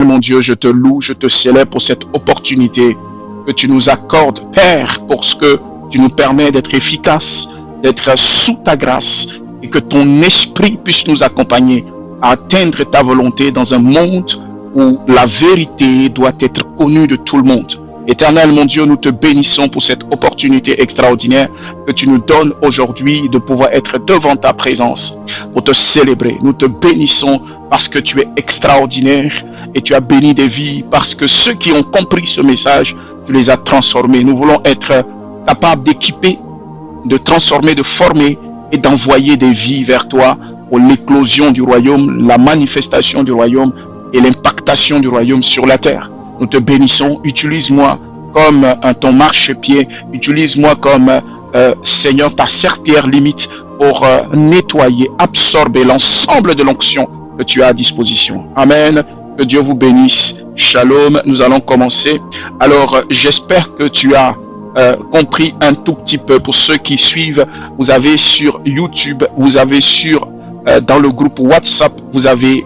mon Dieu, je te loue, je te célèbre pour cette opportunité que tu nous accordes, Père, pour ce que tu nous permets d'être efficaces, d'être sous ta grâce, et que ton esprit puisse nous accompagner à atteindre ta volonté dans un monde où la vérité doit être connue de tout le monde. Éternel, mon Dieu, nous te bénissons pour cette opportunité extraordinaire que tu nous donnes aujourd'hui de pouvoir être devant ta présence pour te célébrer. Nous te bénissons parce que tu es extraordinaire et tu as béni des vies, parce que ceux qui ont compris ce message, tu les as transformés. Nous voulons être capables d'équiper, de transformer, de former et d'envoyer des vies vers toi pour l'éclosion du royaume, la manifestation du royaume et l'impactation du royaume sur la terre. Nous te bénissons, utilise-moi comme ton marchepied, utilise-moi comme, Seigneur, ta serpillière limite pour nettoyer, absorber l'ensemble de l'onction que tu as à disposition. Amen. Que Dieu vous bénisse. Shalom. Nous allons commencer. Alors, j'espère que tu as compris un tout petit peu. Pour ceux qui suivent, vous avez sur YouTube, vous avez dans le groupe WhatsApp, vous avez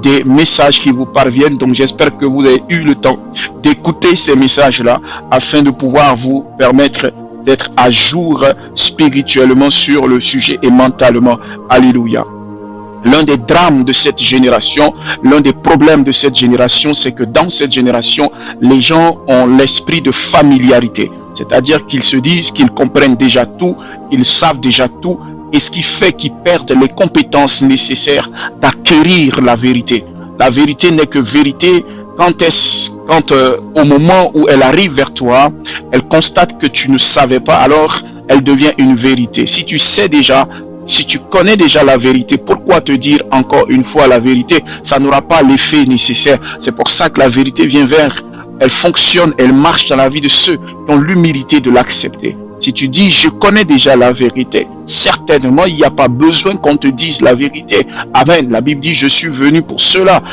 des messages qui vous parviennent. Donc j'espère que vous avez eu le temps d'écouter ces messages-là afin de pouvoir vous permettre d'être à jour spirituellement sur le sujet et mentalement. Alléluia. L'un des drames de cette génération, l'un des problèmes de cette génération, c'est que dans cette génération, les gens ont l'esprit de familiarité. C'est-à-dire qu'ils se disent qu'ils comprennent déjà tout, ils savent déjà tout, et ce qui fait qu'ils perdent les compétences nécessaires d'acquérir la vérité. La vérité n'est que vérité quand au moment où elle arrive vers toi, elle constate que tu ne savais pas, alors elle devient une vérité. Si tu sais déjà, si tu connais déjà la vérité, pourquoi te dire encore une fois la vérité? Ça n'aura pas l'effet nécessaire. C'est pour ça que la vérité vient elle fonctionne, elle marche dans la vie de ceux qui ont l'humilité de l'accepter. Si tu dis, je connais déjà la vérité, certainement, il n'y a pas besoin qu'on te dise la vérité. Amen. La Bible dit, je suis venu pour ceux-là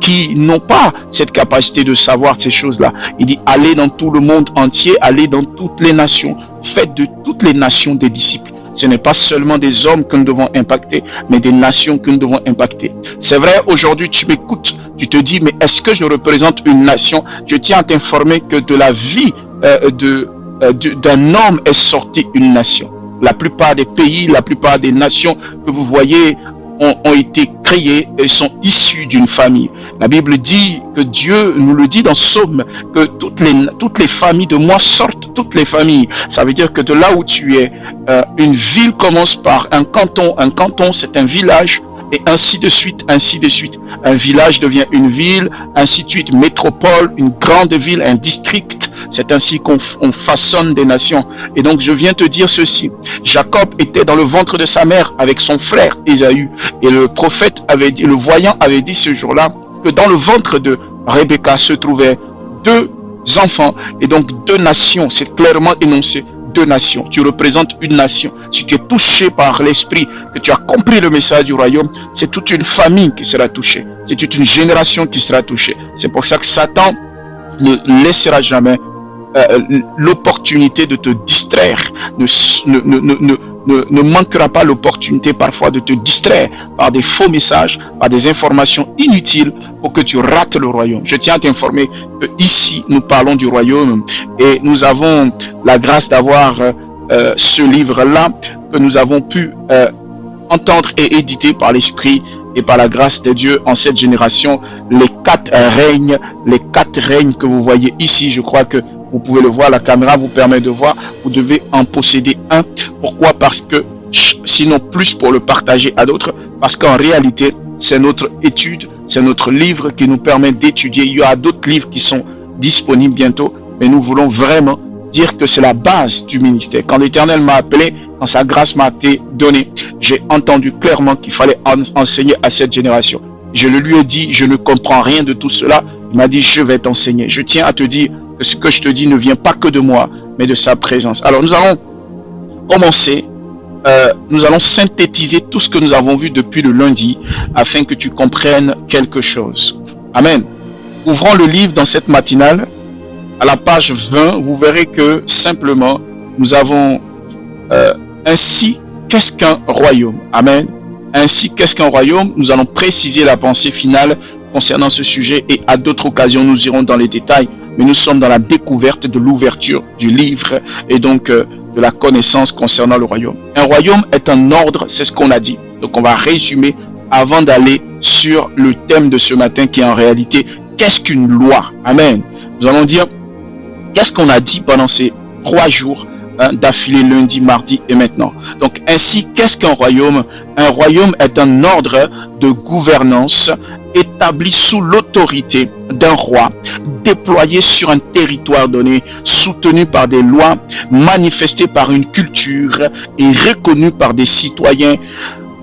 qui n'ont pas cette capacité de savoir ces choses-là. Il dit, allez dans tout le monde entier, allez dans toutes les nations. Faites de toutes les nations des disciples. Ce n'est pas seulement des hommes que nous devons impacter, mais des nations que nous devons impacter. C'est vrai, aujourd'hui, tu m'écoutes, tu te dis, mais est-ce que je représente une nation? Je tiens à t'informer que de la vie d'un homme est sortie une nation. La plupart des pays, la plupart des nations que vous voyez ont été créées et sont issues d'une famille. La Bible dit que Dieu nous le dit dans Psaume, que toutes les familles de moi sortent, toutes les familles. Ça veut dire que de là où tu es, une ville commence par un canton. Un canton, c'est un village. Et ainsi de suite, ainsi de suite. Un village devient une ville, ainsi de suite, métropole, une grande ville, un district. C'est ainsi qu'on façonne des nations. Et donc, je viens te dire ceci. Jacob était dans le ventre de sa mère avec son frère Ésaü. Et le prophète avait dit, le voyant avait dit ce jour-là, que dans le ventre de Rebecca se trouvaient deux enfants. Et donc, deux nations. C'est clairement énoncé. Deux nations. Tu représentes une nation. Si tu es touché par l'esprit, que tu as compris le message du royaume, c'est toute une famille qui sera touchée. C'est toute une génération qui sera touchée. C'est pour ça que Satan ne laissera jamais l'opportunité de te distraire, ne manquera pas l'opportunité parfois de te distraire par des faux messages, par des informations inutiles pour que tu rates le royaume. Je tiens à t'informer que ici nous parlons du royaume et nous avons la grâce d'avoir ce livre-là que nous avons pu entendre et éditer par l'Esprit et par la grâce de Dieu en cette génération. Les quatre règnes que vous voyez ici, je crois que vous pouvez le voir, la caméra vous permet de voir, vous devez en posséder un. Pourquoi? Parce que, sinon plus pour le partager à d'autres, parce qu'en réalité, c'est notre étude, c'est notre livre qui nous permet d'étudier. Il y aura d'autres livres qui sont disponibles bientôt, mais nous voulons vraiment dire que c'est la base du ministère. Quand l'Éternel m'a appelé, quand sa grâce m'a été donnée, j'ai entendu clairement qu'il fallait enseigner à cette génération. Je le lui ai dit, je ne comprends rien de tout cela. Il m'a dit, je vais t'enseigner. Je tiens à te dire que ce que je te dis ne vient pas que de moi, mais de sa présence. Alors nous allons commencer, nous allons synthétiser tout ce que nous avons vu depuis le lundi, afin que tu comprennes quelque chose. Amen. Ouvrons le livre dans cette matinale, à la page 20, vous verrez que simplement, nous avons ainsi, qu'est-ce qu'un royaume? Amen. Ainsi, qu'est-ce qu'un royaume? Nous allons préciser la pensée finale concernant ce sujet et à d'autres occasions, nous irons dans les détails. Mais nous sommes dans la découverte de l'ouverture du livre et donc de la connaissance concernant le royaume. Un royaume est un ordre, c'est ce qu'on a dit. Donc on va résumer avant d'aller sur le thème de ce matin qui est en réalité, qu'est-ce qu'une loi? Amen. Nous allons dire, qu'est-ce qu'on a dit pendant ces 3 jours d'affilée, lundi, mardi et maintenant. Donc ainsi, qu'est-ce qu'un royaume? Un royaume est un ordre de gouvernance établi sous l'autorité d'un roi, déployé sur un territoire donné, soutenu par des lois, manifesté par une culture et reconnu par des citoyens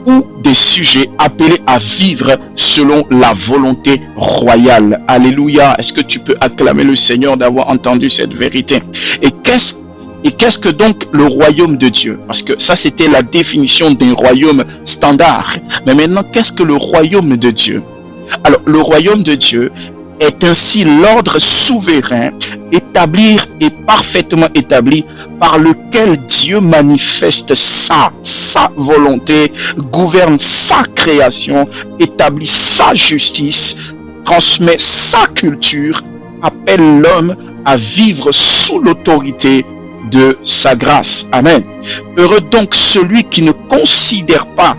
ou des sujets appelés à vivre selon la volonté royale. Alléluia. Est-ce que tu peux acclamer le Seigneur d'avoir entendu cette vérité? Et qu'est-ce que donc le royaume de Dieu? Parce que ça, c'était la définition d'un royaume standard. Mais maintenant, qu'est-ce que le royaume de Dieu? Alors, le royaume de Dieu est ainsi l'ordre souverain, établi et parfaitement établi, par lequel Dieu manifeste sa volonté, gouverne sa création, établit sa justice, transmet sa culture, appelle l'homme à vivre sous l'autorité de sa grâce. Amen. Heureux donc celui qui ne considère pas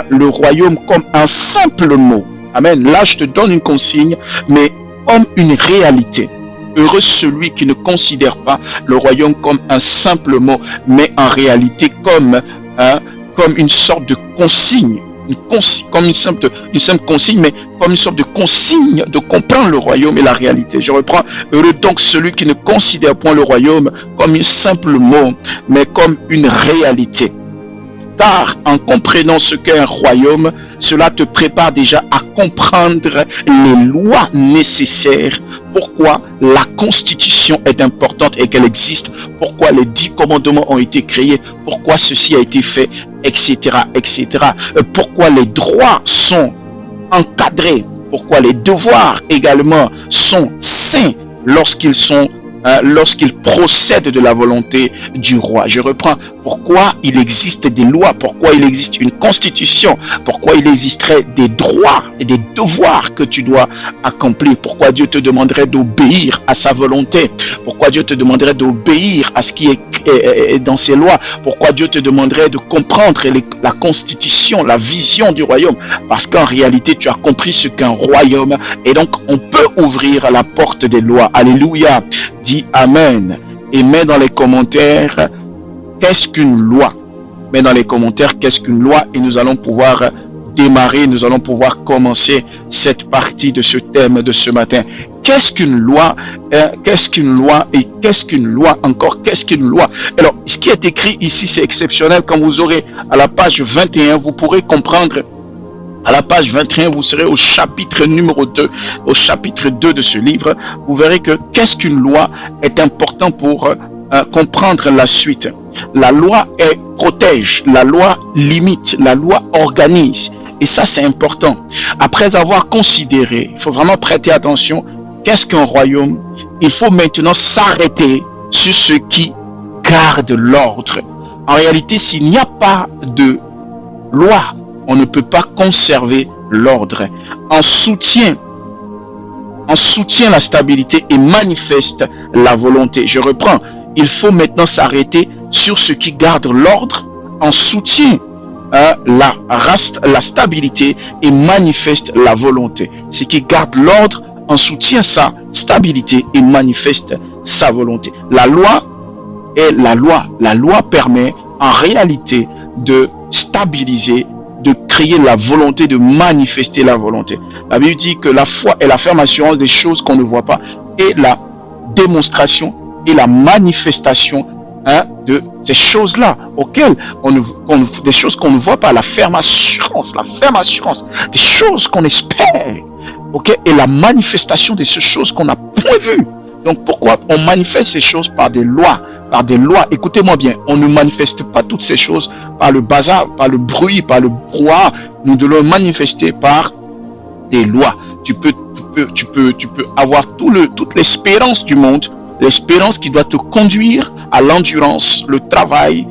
le royaume comme un simple mot. Amen. Là, je te donne une consigne, mais comme une réalité. Heureux celui qui ne considère pas le royaume comme un simple mot, mais en réalité comme une sorte de consigne. Comme une simple consigne, mais comme une sorte de consigne de comprendre le royaume et la réalité. Je reprends. Heureux donc celui qui ne considère point le royaume comme un simple mot, mais comme une réalité. Car en comprenant ce qu'est un royaume, cela te prépare déjà à comprendre les lois nécessaires. Pourquoi la constitution est importante et qu'elle existe. Pourquoi les 10 commandements ont été créés. Pourquoi ceci a été fait, etc., etc. Pourquoi les droits sont encadrés. Pourquoi les devoirs également sont saints lorsqu'ils procèdent de la volonté du roi. Je reprends. Pourquoi il existe des lois, pourquoi il existe une constitution, pourquoi il existerait des droits et des devoirs que tu dois accomplir, pourquoi Dieu te demanderait d'obéir à sa volonté, pourquoi Dieu te demanderait d'obéir à ce qui est dans ses lois, pourquoi Dieu te demanderait de comprendre la constitution, la vision du royaume, parce qu'en réalité tu as compris ce qu'est un royaume et donc on peut ouvrir la porte des lois. Alléluia. Dis Amen et mets dans les commentaires qu'est-ce qu'une loi. Mets dans les commentaires qu'est-ce qu'une loi et nous allons pouvoir démarrer, nous allons pouvoir commencer cette partie de ce thème de ce matin. Qu'est-ce qu'une loi? Qu'est-ce qu'une loi? Et qu'est-ce qu'une loi encore? Qu'est-ce qu'une loi? Alors, ce qui est écrit ici, c'est exceptionnel. Quand vous aurez à la page 21, vous pourrez comprendre. À la page 21, vous serez au chapitre numéro 2, au chapitre 2 de ce livre. Vous verrez que qu'est-ce qu'une loi est important pour comprendre la suite. La loi protège, la loi limite, la loi organise. Et ça, c'est important. Après avoir considéré, il faut vraiment prêter attention, qu'est-ce qu'un royaume? Il faut maintenant s'arrêter sur ce qui garde l'ordre. En réalité, s'il n'y a pas de loi, on ne peut pas conserver l'ordre. En soutient la stabilité et manifeste la volonté. Je reprends. Il faut maintenant s'arrêter sur ce qui garde l'ordre, en soutient la stabilité et manifeste la volonté. Ce qui garde l'ordre, en soutient sa stabilité et manifeste sa volonté. La loi est la loi. La loi permet en réalité de stabiliser, de créer la volonté, de manifester la volonté. La Bible dit que la foi est la ferme assurance des choses qu'on ne voit pas et la démonstration et la manifestation de ces choses-là auxquelles des choses qu'on ne voit pas, la ferme assurance des choses qu'on espère, et la manifestation de ces choses qu'on n'a point vues. Donc pourquoi on manifeste ces choses par des lois? Écoutez-moi bien, on ne manifeste pas toutes ces choses par le bazar, par le bruit, par le brouhaha. Nous devons manifester par des lois. Tu peux avoir toute l'espérance du monde, l'espérance qui doit te conduire à l'endurance, le travail,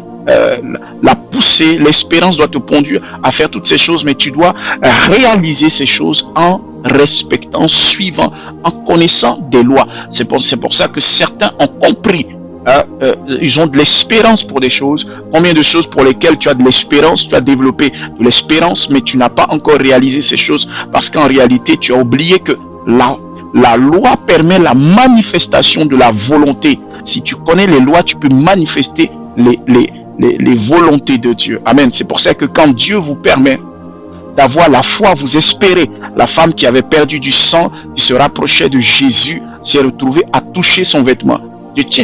la poussée, l'espérance doit te conduire à faire toutes ces choses, mais tu dois réaliser ces choses en respectant, suivant, en connaissant des lois. C'est pour ça que certains ont compris. Ils ont de l'espérance pour des choses. Combien de choses pour lesquelles tu as de l'espérance, tu as développé de l'espérance, mais tu n'as pas encore réalisé ces choses parce qu'en réalité, tu as oublié que la loi permet la manifestation de la volonté. Si tu connais les lois, tu peux manifester les volontés de Dieu. Amen. C'est pour ça que quand Dieu vous permet d'avoir la foi, vous espérez. La femme qui avait perdu du sang, qui se rapprochait de Jésus, s'est retrouvée à toucher son vêtement.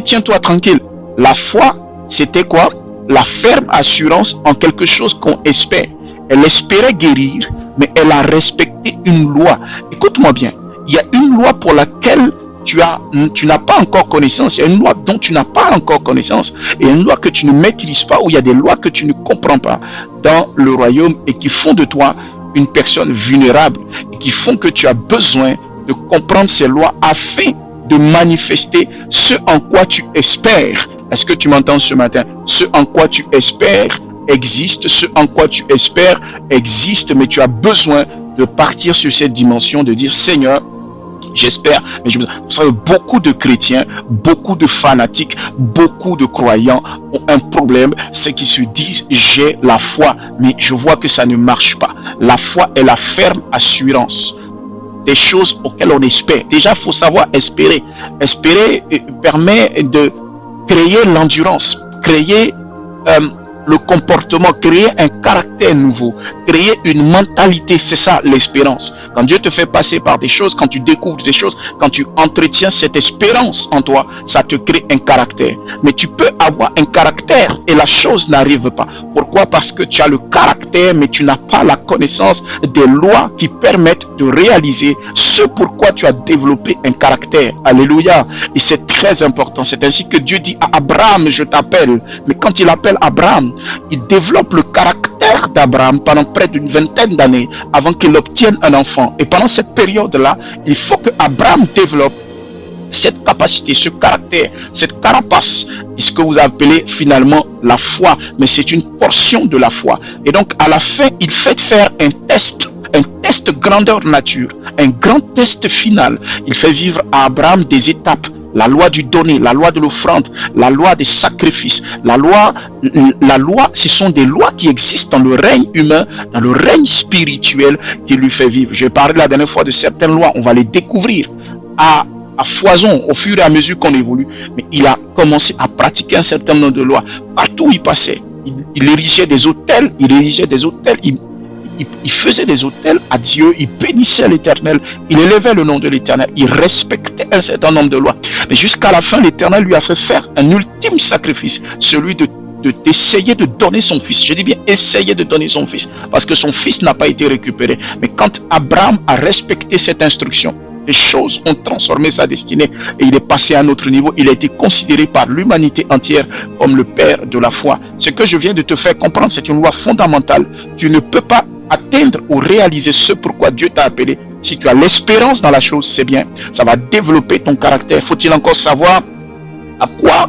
Tiens-toi tranquille. La foi, c'était quoi? La ferme assurance en quelque chose qu'on espère. Elle espérait guérir, mais elle a respecté une loi. Écoute-moi bien. Il y a une loi pour laquelle tu n'as pas encore connaissance. Il y a une loi dont tu n'as pas encore connaissance. Et une loi que tu ne maîtrises pas, ou il y a des lois que tu ne comprends pas dans le royaume et qui font de toi une personne vulnérable et qui font que tu as besoin de comprendre ces lois afin de manifester ce en quoi tu espères. Est-ce que tu m'entends ce matin? Ce en quoi tu espères existe, ce en quoi tu espères existe, mais tu as besoin de partir sur cette dimension, de dire Seigneur, j'espère, mais vous savez, beaucoup de chrétiens, beaucoup de fanatiques, beaucoup de croyants ont un problème, c'est qu'ils se disent j'ai la foi, mais je vois que ça ne marche pas. La foi est la ferme assurance des choses auxquelles on espère. Déjà, il faut savoir espérer. Espérer permet de créer l'endurance, créer le comportement, créer un caractère nouveau, créer une mentalité. C'est ça l'espérance. Quand Dieu te fait passer par des choses, quand tu découvres des choses, quand tu entretiens cette espérance en toi, ça te crée un caractère. Mais tu peux avoir un caractère et la chose n'arrive pas. Pourquoi? Parce que tu as le caractère, mais tu n'as pas la connaissance des lois qui permettent de réaliser ce pourquoi tu as développé un caractère. Alléluia. Et c'est très important. C'est ainsi que Dieu dit à Abraham, je t'appelle. Mais quand il appelle Abraham, il développe le caractère d'Abraham pendant près d'une vingtaine d'années avant qu'il obtienne un enfant. Et pendant cette période-là, il faut que Abraham développe cette capacité, ce caractère, cette carapace, ce que vous appelez finalement la foi, mais c'est une portion de la foi. Et donc à la fin, il fait faire un test grandeur nature, un grand test final. Il fait vivre à Abraham des étapes. La loi du donner, la loi de l'offrande, la loi des sacrifices. La loi, ce sont des lois qui existent dans le règne humain, dans le règne spirituel qui lui fait vivre. J'ai parlé la dernière fois de certaines lois, on va les découvrir à foison au fur et à mesure qu'on évolue. Mais il a commencé à pratiquer un certain nombre de lois. Partout où il passait, il érigeait des autels, il faisait des autels à Dieu, il bénissait l'Éternel, il élevait le nom de l'Éternel, il respectait un certain nombre de lois. Mais jusqu'à la fin, l'Éternel lui a fait faire un ultime sacrifice, celui d'essayer de donner son fils. Je dis bien essayer de donner son fils, parce que son fils n'a pas été récupéré. Mais quand Abraham a respecté cette instruction, les choses ont transformé sa destinée et il est passé à un autre niveau. Il a été considéré par l'humanité entière comme le père de la foi. Ce que je viens de te faire comprendre, c'est une loi fondamentale. Tu ne peux pas atteindre ou réaliser ce pourquoi Dieu t'a appelé. Si tu as l'espérance dans la chose, c'est bien. Ça va développer ton caractère. Faut-il encore savoir à quoi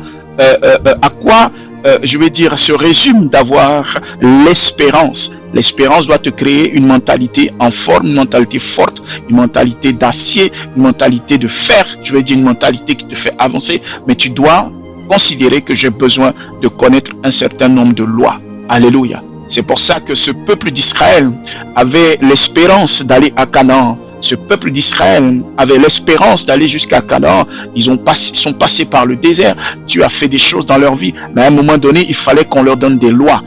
se résume d'avoir l'espérance. L'espérance doit te créer une mentalité en forme, une mentalité forte, une mentalité d'acier, une mentalité de fer. Une mentalité qui te fait avancer. Mais tu dois considérer que j'ai besoin de connaître un certain nombre de lois. Alléluia. C'est pour ça que ce peuple d'Israël avait l'espérance d'aller à Canaan. Ce peuple d'Israël avait l'espérance d'aller jusqu'à Canaan. Ils sont passés par le désert. Dieu a fait des choses dans leur vie. Mais à un moment donné, il fallait qu'on leur donne des lois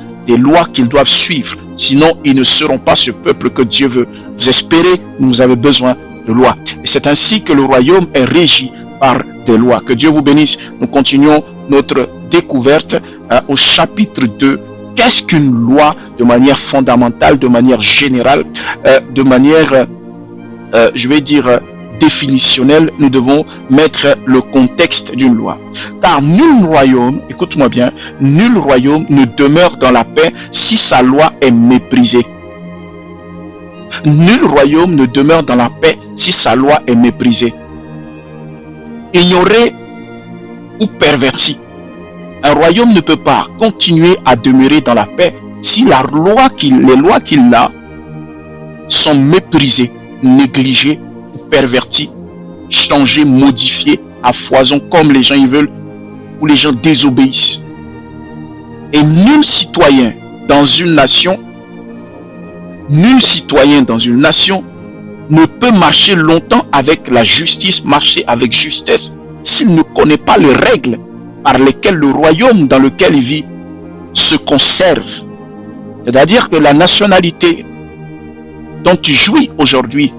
qu'ils doivent suivre. Sinon, ils ne seront pas ce peuple que Dieu veut. Vous espérez, vous avez besoin de lois. Et c'est ainsi que le royaume est régi par des lois. Que Dieu vous bénisse. Nous continuons notre découverte au chapitre 2. Qu'est-ce qu'une loi de manière fondamentale, de manière générale, de manière, définitionnelle? Nous devons mettre le contexte d'une loi. Car nul royaume, écoute-moi bien, nul royaume ne demeure dans la paix si sa loi est méprisée. Nul royaume ne demeure dans la paix si sa loi est méprisée. Ignoré ou perverti. Un royaume ne peut pas continuer à demeurer dans la paix si les lois qu'il a sont méprisées. négligée ou pervertie, changée, modifiée à foison comme les gens y veulent ou les gens désobéissent. Et nul citoyen dans une nation ne peut marcher longtemps avec la justice, marcher avec justesse, s'il ne connaît pas les règles par lesquelles le royaume dans lequel il vit se conserve. C'est-à-dire que la nationalité dont tu jouis aujourd'hui,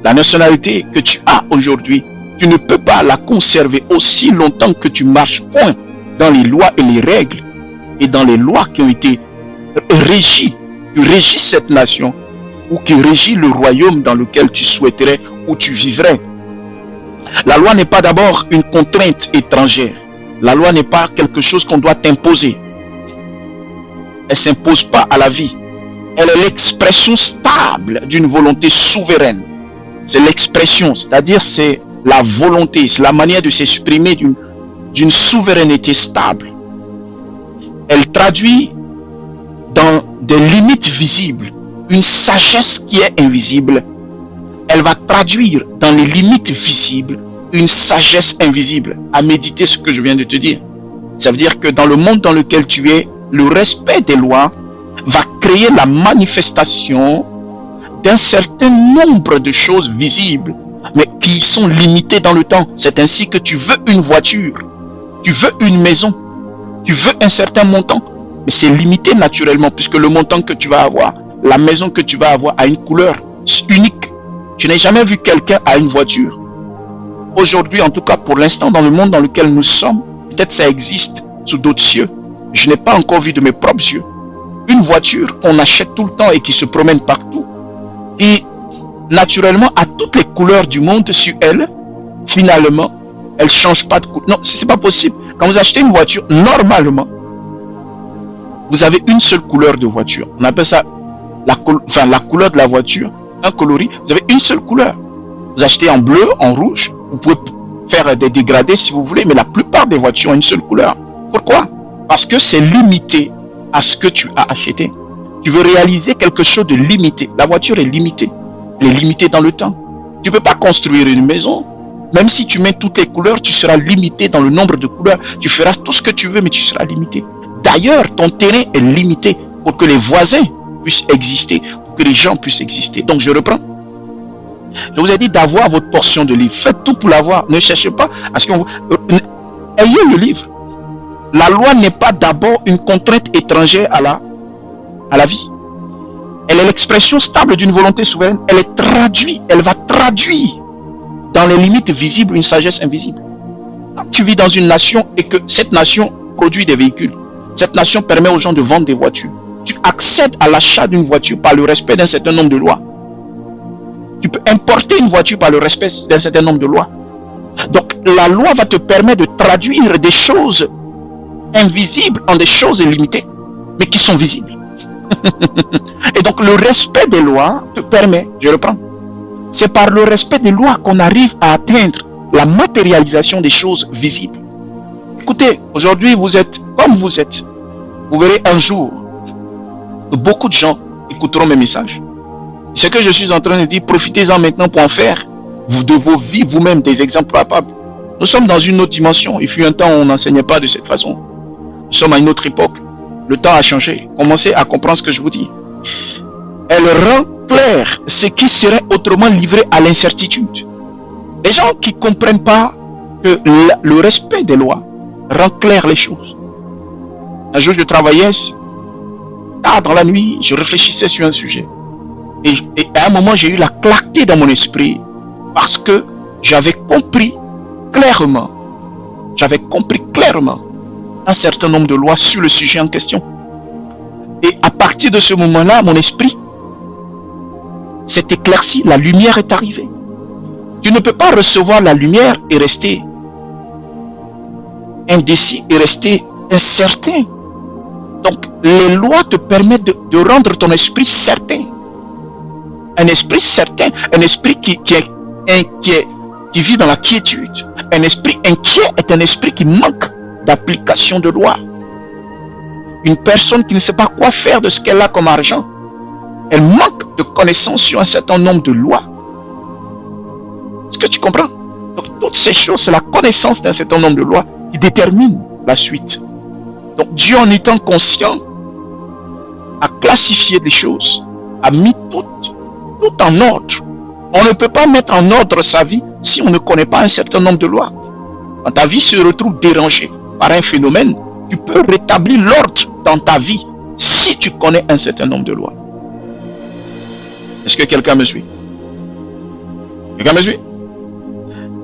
la nationalité que tu as aujourd'hui, tu ne peux pas la conserver aussi longtemps que tu marches point dans les lois et les règles et dans les lois qui ont été régies, qui régissent cette nation ou qui régit le royaume dans lequel tu souhaiterais ou tu vivrais. La loi n'est pas d'abord une contrainte étrangère. La loi n'est pas quelque chose qu'on doit t'imposer. Elle ne s'impose pas à la vie. Elle est l'expression stable d'une volonté souveraine. C'est l'expression, c'est-à-dire c'est la volonté, c'est la manière de s'exprimer d'une souveraineté stable. Elle traduit dans des limites visibles une sagesse qui est invisible. Elle va traduire dans les limites visibles une sagesse invisible. À méditer ce que je viens de te dire. Ça veut dire que dans le monde dans lequel tu es, le respect des lois va créer la manifestation d'un certain nombre de choses visibles, mais qui sont limitées dans le temps. C'est ainsi que tu veux une voiture, tu veux une maison, tu veux un certain montant, mais c'est limité naturellement, puisque le montant que tu vas avoir, la maison que tu vas avoir a une couleur unique. Je n'ai jamais vu quelqu'un à une voiture. Aujourd'hui, en tout cas pour l'instant, dans le monde dans lequel nous sommes, peut-être ça existe sous d'autres cieux. Je n'ai pas encore vu de mes propres yeux une voiture qu'on achète tout le temps et qui se promène partout. Et naturellement, à toutes les couleurs du monde sur elle, finalement, elle ne change pas de couleur. Non, c'est pas possible. Quand vous achetez une voiture, normalement, vous avez une seule couleur de voiture. On appelle ça la couleur de la voiture, un coloris. Vous avez une seule couleur. Vous achetez en bleu, en rouge. Vous pouvez faire des dégradés si vous voulez, mais la plupart des voitures ont une seule couleur. Pourquoi? Parce que c'est limité à ce que tu as acheté. Tu veux réaliser quelque chose de limité. La voiture est limitée. Elle est limitée dans le temps. Tu ne peux pas construire une maison. Même si tu mets toutes les couleurs, tu seras limité dans le nombre de couleurs. Tu feras tout ce que tu veux, mais tu seras limité. D'ailleurs, ton terrain est limité pour que les voisins puissent exister, pour que les gens puissent exister. Donc, je reprends. Je vous ai dit d'avoir votre portion de livre. Faites tout pour l'avoir. Ne cherchez pas à ce qu'on... Ayez le livre. La loi n'est pas d'abord une contrainte étrangère à la vie. Elle est l'expression stable d'une volonté souveraine. Elle va traduire dans les limites visibles une sagesse invisible. Quand tu vis dans une nation et que cette nation produit des véhicules, cette nation permet aux gens de vendre des voitures. Tu accèdes à l'achat d'une voiture par le respect d'un certain nombre de lois. Tu peux importer une voiture par le respect d'un certain nombre de lois. Donc la loi va te permettre de traduire des choses invisibles en des choses limitées, mais qui sont visibles. Et donc le respect des lois te permet, je reprends, c'est par le respect des lois qu'on arrive à atteindre la matérialisation des choses visibles. Écoutez, aujourd'hui vous êtes comme vous êtes. Vous verrez un jour que beaucoup de gens écouteront mes messages. Ce que je suis en train de dire, profitez-en maintenant pour en faire de vos vies vous-même des exemples palpables. Nous sommes dans une autre dimension. Il fut un temps où on n'enseignait pas de cette façon. Nous sommes à une autre époque. Le temps a changé. Commencez à comprendre ce que je vous dis. Elle rend clair ce qui serait autrement livré à l'incertitude. Les gens qui ne comprennent pas que le respect des lois rend clair les choses. Un jour, je travaillais dans la nuit, je réfléchissais sur un sujet. Et à un moment, j'ai eu la clarté dans mon esprit parce que j'avais compris clairement un certain nombre de lois sur le sujet en question. Et à partir de ce moment-là, mon esprit s'est éclairci, la lumière est arrivée. Tu ne peux pas recevoir la lumière et rester indécis et rester incertain. Donc, les lois te permettent de rendre ton esprit certain. Un esprit certain, un esprit qui vit dans la quiétude. Un esprit inquiet est un esprit qui manque d'application de loi. Une personne qui ne sait pas quoi faire de ce qu'elle a comme argent, elle manque de connaissances sur un certain nombre de lois Est-ce que tu comprends? Donc, toutes ces choses, c'est la connaissance d'un certain nombre de lois qui détermine la suite. Donc, Dieu, en étant conscient, a classifié les choses, a mis tout en ordre. On ne peut pas mettre en ordre sa vie si on ne connaît pas un certain nombre de lois. Quand ta vie se retrouve dérangée par un phénomène, tu peux rétablir l'ordre dans ta vie si tu connais un certain nombre de lois. Est-ce que quelqu'un me suit? Quelqu'un me suit?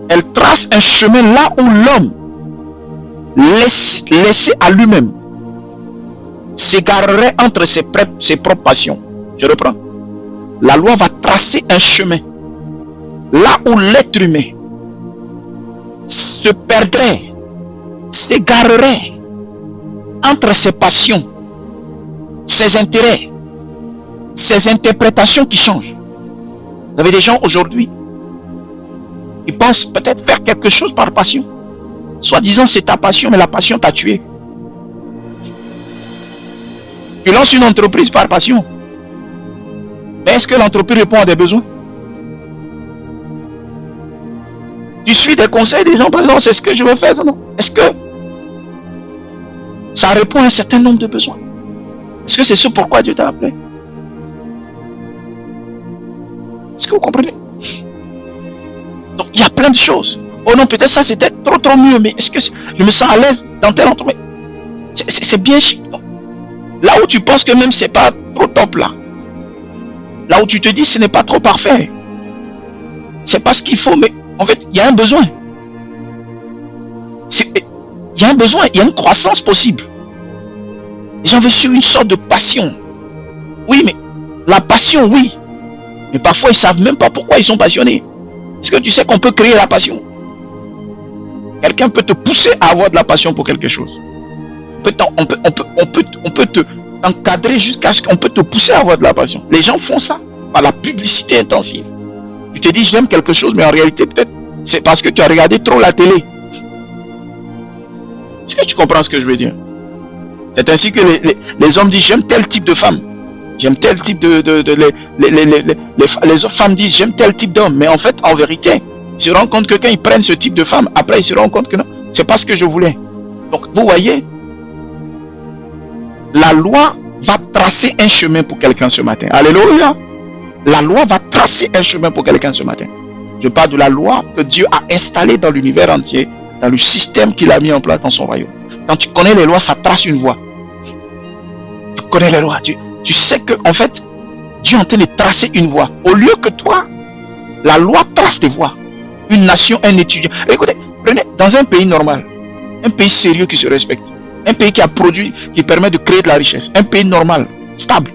Elle trace un chemin là où l'homme, laissé à lui-même, s'égarerait entre ses propres passions. Je reprends. La loi va tracer un chemin là où l'être humain se perdrait, s'égarerait entre ses passions, ses intérêts, ses interprétations qui changent. Vous avez des gens aujourd'hui, ils pensent peut-être faire quelque chose par passion. Soi-disant c'est ta passion, mais la passion t'a tué. Tu lances une entreprise par passion. Mais est-ce que l'entreprise répond à des besoins? Tu suis des conseils des gens, par exemple, c'est ce que je veux faire, non? Est-ce que ça répond à un certain nombre de besoins? Est-ce que c'est ce pourquoi Dieu t'a appelé? Est-ce que vous comprenez? Donc il y a plein de choses. Oh non, peut-être ça c'était trop mieux, mais est-ce que je me sens à l'aise dans tel entreprise? C'est bien chic. Là où tu penses que même c'est pas trop top là. Là où tu te dis ce n'est pas trop parfait. C'est pas ce qu'il faut, mais en fait il y a un besoin. Il y a un besoin, il y a une croissance possible. Les gens veulent suivre une sorte de passion. Oui, mais la passion, oui. Mais parfois ils ne savent même pas pourquoi ils sont passionnés. Est-ce que tu sais qu'on peut créer la passion? Quelqu'un peut te pousser à avoir de la passion pour quelque chose. On peut te encadrer jusqu'à ce qu'on peut te pousser à avoir de la passion. Les gens font ça par la publicité intensive. Tu te dis j'aime quelque chose, mais en réalité peut-être c'est parce que tu as regardé trop la télé. Est-ce que tu comprends ce que je veux dire? C'est ainsi que les hommes disent j'aime tel type de femme. J'aime tel type les autres femmes disent j'aime tel type d'homme. Mais en fait, en vérité, ils se rendent compte que quand ils prennent ce type de femme, après ils se rendent compte que non, c'est pas ce que je voulais. Donc vous voyez, la loi va tracer un chemin pour quelqu'un ce matin. Alléluia. La loi va tracer un chemin pour quelqu'un ce matin. Je parle de la loi que Dieu a installée dans l'univers entier, dans le système qu'il a mis en place dans son royaume. Quand tu connais les lois, ça trace une voie. Tu connais les lois, tu sais que en fait, Dieu est en train de tracer une voie. Au lieu que toi, la loi trace des voies. Une nation, un étudiant. Écoutez, prenez dans un pays normal, un pays sérieux qui se respecte, un pays qui a produit, qui permet de créer de la richesse, un pays normal, stable.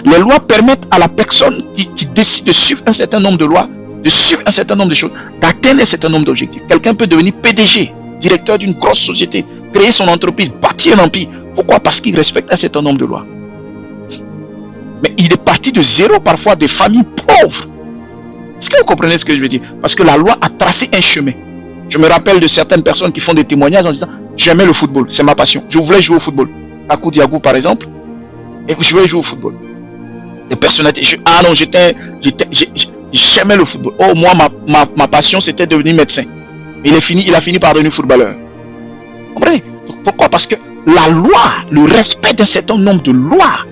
Les lois permettent à la personne qui décide de suivre un certain nombre de lois, de suivre un certain nombre de choses, d'atteindre un certain nombre d'objectifs. Quelqu'un peut devenir PDG, directeur d'une grosse société, créer son entreprise, bâtir un empire. Pourquoi? Parce qu'il respecte un certain nombre de lois. Mais il est parti de zéro, parfois de familles pauvres. Est-ce que vous comprenez ce que je veux dire? Parce que la loi a tracé un chemin. Je me rappelle de certaines personnes qui font des témoignages en disant j'aimais le football, c'est ma passion. Je voulais jouer au football. Takou Diagou par exemple, et je voulais jouer au football. Des personnalités. J'aimais le football. Oh, moi, ma passion c'était devenir médecin. Il a fini par devenir footballeur. Vous comprenez? Pourquoi? Parce que la loi, le respect d'un certain nombre de lois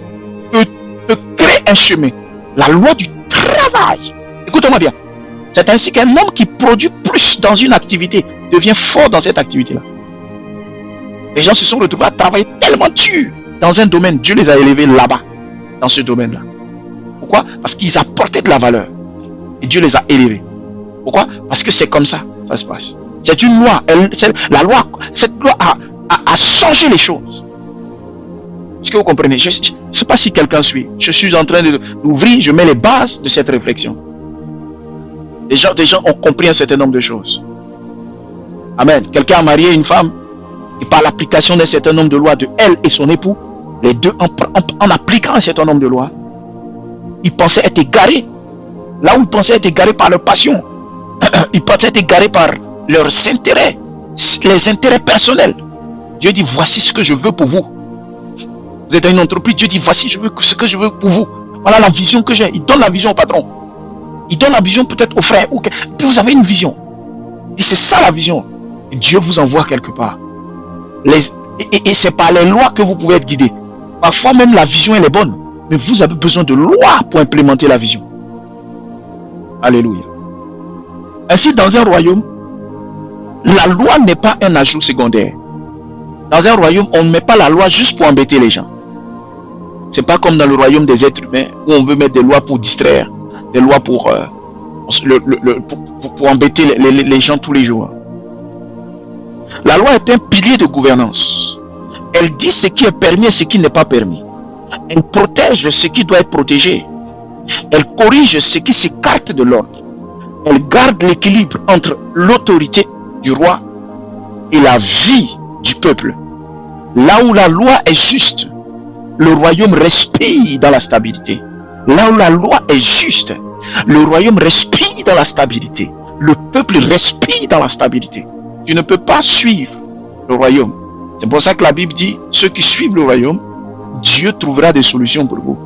te crée un chemin. La loi du travail. Écoutez-moi bien. C'est ainsi qu'un homme qui produit plus dans une activité devient fort dans cette activité-là. Les gens se sont retrouvés à travailler tellement dur dans un domaine. Dieu les a élevés là-bas, dans ce domaine-là. Pourquoi? Parce qu'ils apportaient de la valeur. Et Dieu les a élevés. Pourquoi? Parce que c'est comme ça, ça se passe. C'est une loi. Cette loi a changé les choses. Est-ce que vous comprenez? Je ne sais pas si quelqu'un suit. Je suis en train d'ouvrir, je mets les bases de cette réflexion. Des gens ont compris un certain nombre de choses. Amen. Quelqu'un a marié une femme et par l'application d'un certain nombre de lois de elle et son époux, les deux en appliquant un certain nombre de lois, ils pensaient être égarés. Là où ils pensaient être égarés par leur passion, ils pensaient être égarés par leurs intérêts, les intérêts personnels. Dieu dit voici ce que je veux pour vous. Vous êtes dans une entreprise, Dieu dit voici ce que je veux pour vous. Voilà la vision que j'ai. Il donne la vision au patron. Il donne la vision peut-être au frère. Puis vous avez une vision. Et c'est ça la vision. Et Dieu vous envoie quelque part. Et c'est par les lois que vous pouvez être guidé. Parfois même la vision elle est bonne. Mais vous avez besoin de lois pour implémenter la vision. Alléluia. Ainsi, dans un royaume, la loi n'est pas un ajout secondaire. Dans un royaume, on ne met pas la loi juste pour embêter les gens. C'est pas comme dans le royaume des êtres humains où on veut mettre des lois pour distraire, des lois pour embêter les gens tous les jours. La loi est un pilier de gouvernance. Elle dit ce qui est permis et ce qui n'est pas permis. Elle protège ce qui doit être protégé. Elle corrige ce qui s'écarte de l'ordre. Elle garde l'équilibre entre l'autorité du roi et la vie du peuple. Là où la loi est juste, le royaume respire dans la stabilité. Là où la loi est juste, le royaume respire dans la stabilité. Le peuple respire dans la stabilité. Tu ne peux pas suivre le royaume. C'est pour ça que la Bible dit, ceux qui suivent le royaume, Dieu trouvera des solutions pour vous.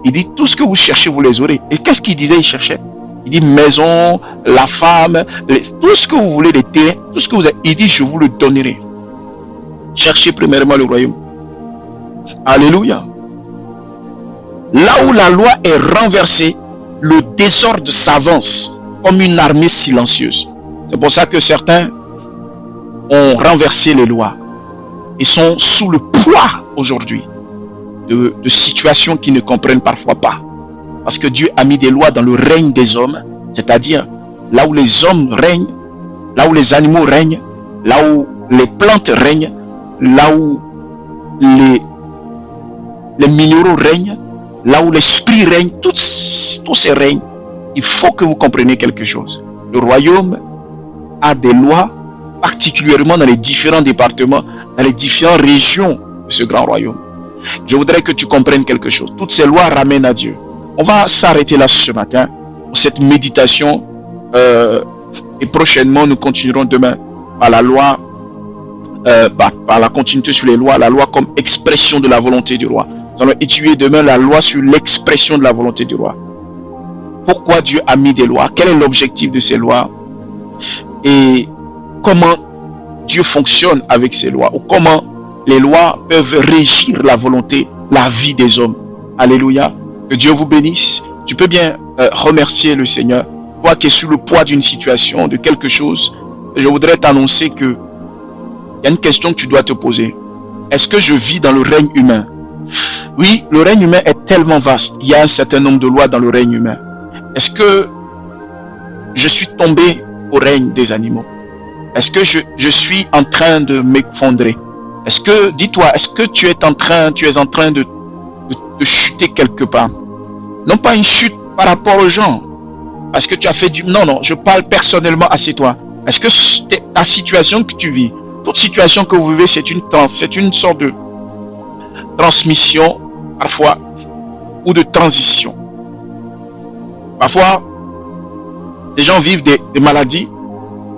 Il dit, tout ce que vous cherchez, vous les aurez. Et qu'est-ce qu'il disait, il cherchait? Il dit, maison, la femme, tout ce que vous voulez, les terres, tout ce que vous avez. Il dit, je vous le donnerai. Cherchez premièrement le royaume. Alléluia. Là où la loi est renversée, le désordre s'avance comme une armée silencieuse. C'est pour ça que certains ont renversé les lois et sont sous le poids aujourd'hui de situations qu'ils ne comprennent parfois pas. Parce que Dieu a mis des lois dans le règne des hommes, c'est-à-dire là où les hommes règnent, là où les animaux règnent, là où les plantes règnent, là où les minéraux règnent, là où l'esprit règne, tous ces règnes, il faut que vous compreniez quelque chose. Le royaume a des lois, particulièrement dans les différents départements, dans les différentes régions de ce grand royaume. Je voudrais que tu comprennes quelque chose. Toutes ces lois ramènent à Dieu. On va s'arrêter là ce matin pour cette méditation et prochainement nous continuerons demain par la loi, par la continuité sur les lois, la loi comme expression de la volonté du roi. Nous allons étudier demain la loi sur l'expression de la volonté du roi. Pourquoi Dieu a mis des lois? Quel est l'objectif de ces lois? Et comment Dieu fonctionne avec ces lois? Ou comment les lois peuvent régir la volonté, la vie des hommes? Alléluia. Que Dieu vous bénisse. Tu peux bien remercier le Seigneur. Toi qui es sous le poids d'une situation, de quelque chose, je voudrais t'annoncer que il y a une question que tu dois te poser. Est-ce que je vis dans le règne humain? Oui, le règne humain est tellement vaste. Il y a un certain nombre de lois dans le règne humain. Est-ce que je suis tombé au règne des animaux? Est-ce que je suis en train de m'effondrer? Est-ce que, dis-toi, est-ce que tu es en train de chuter quelque part? Non pas une chute par rapport aux gens. Parce que tu as fait du... Non, je parle personnellement à toi. Est-ce que ta situation que tu vis, toute situation que vous vivez, c'est une sorte de transmission, parfois, ou de transition. Parfois, les gens vivent des maladies,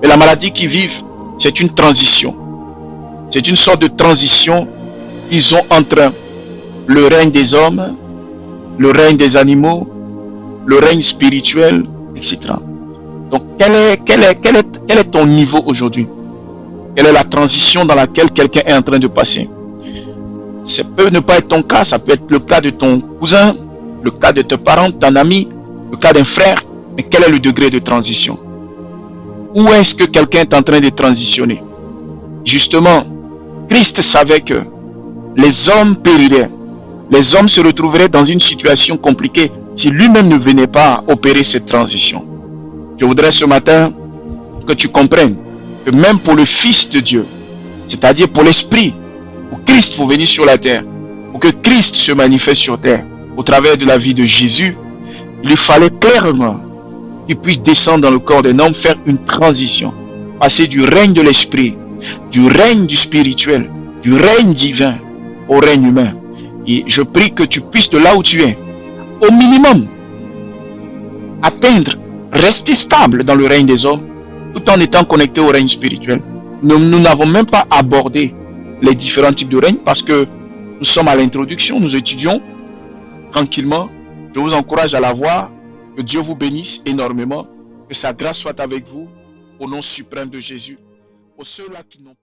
et la maladie qu'ils vivent, c'est une transition. C'est une sorte de transition qu'ils ont entre le règne des hommes, le règne des animaux, le règne spirituel, etc. Donc, quel est ton niveau aujourd'hui? Quelle est la transition dans laquelle quelqu'un est en train de passer? Ça peut ne pas être ton cas, ça peut être le cas de ton cousin, le cas de tes parents, ton ami, le cas d'un frère. Mais quel est le degré de transition? Où est-ce que quelqu'un est en train de transitionner? Justement, Christ savait que les hommes périraient. Les hommes se retrouveraient dans une situation compliquée si lui-même ne venait pas opérer cette transition. Je voudrais ce matin que tu comprennes que même pour le Fils de Dieu, c'est-à-dire pour l'Esprit, pour Christ pour venir sur la terre, pour que Christ se manifeste sur terre, au travers de la vie de Jésus, il lui fallait clairement qu'il puisse descendre dans le corps d'un homme, faire une transition, passer du règne de l'Esprit, du règne du spirituel, du règne divin au règne humain. Et je prie que tu puisses de là où tu es, au minimum, atteindre, rester stable dans le règne des hommes, tout en étant connecté au règne spirituel. Nous n'avons même pas abordé les différents types de règne parce que nous sommes à l'introduction, nous étudions tranquillement. Je vous encourage à la voir Que Dieu vous bénisse énormément. Que sa grâce soit avec vous. Au nom suprême de Jésus. Pour ceux-là qui n'ont pas